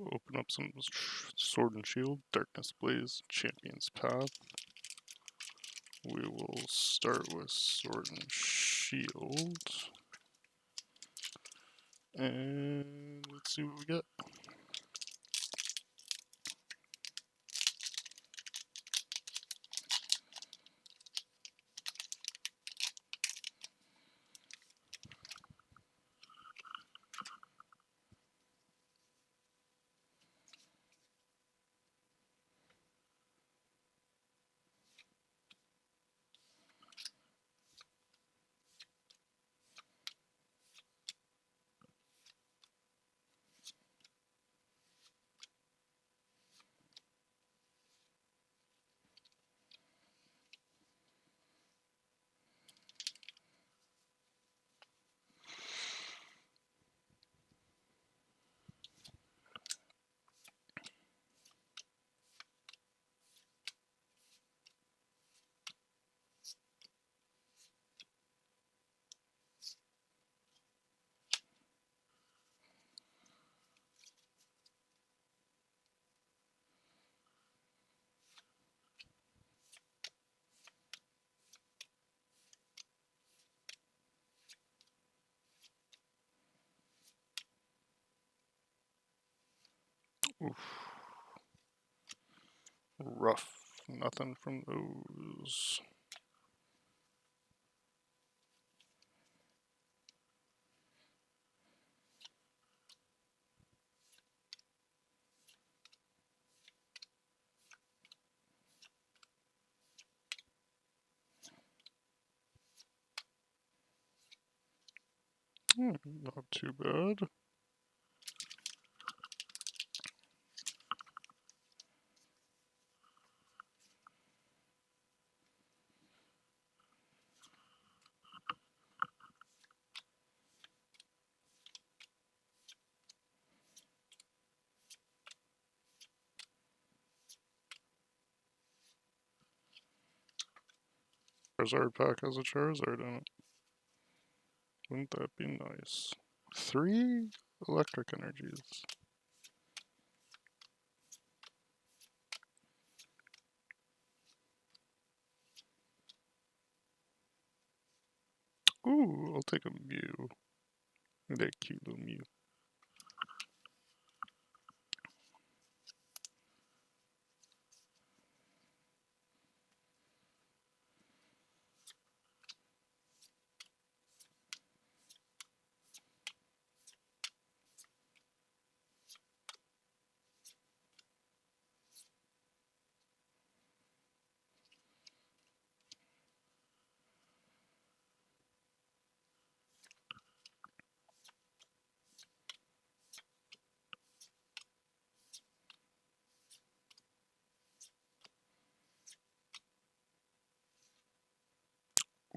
open up some Sword and Shield, Darkness Blaze, Champions Path. We will start with Sword and Shield. And let's see what we get. Oof. Rough. Nothing from those. Not too bad. Charizard pack has a Charizard in it. Wouldn't that be nice? 3 electric energies. Ooh, I'll take a Mew. That cute little Mew.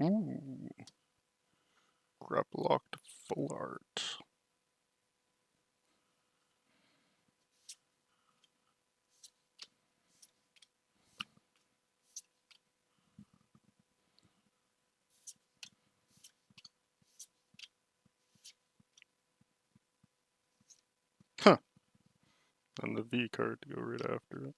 Ooh. Grapple locked full art. Huh. And the V card to go right after it.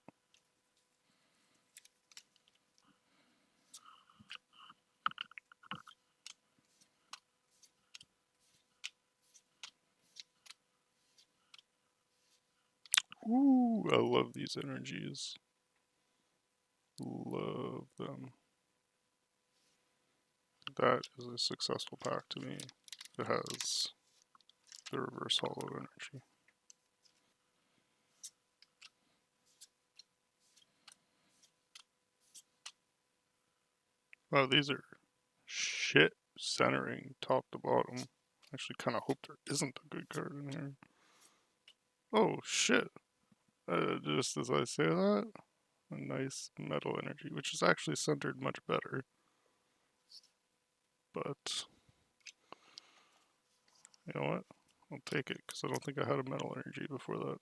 Ooh, I love these energies. Love them. That is a successful pack to me. It has the reverse hollow energy. Wow, these are shit centering top to bottom. Actually, kind of hope there isn't a good card in here. Oh shit! Just as I say that, a nice metal energy, which is actually centered much better. But you know what? I'll take it because I don't think I had a metal energy before that.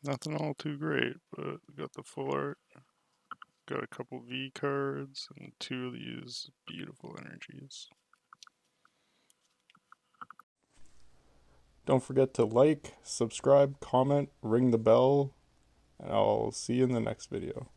Nothing all too great, but we got the full art. Got a couple V cards and 2 of these beautiful energies. Don't forget to like, subscribe, comment, ring the bell, and I'll see you in the next video.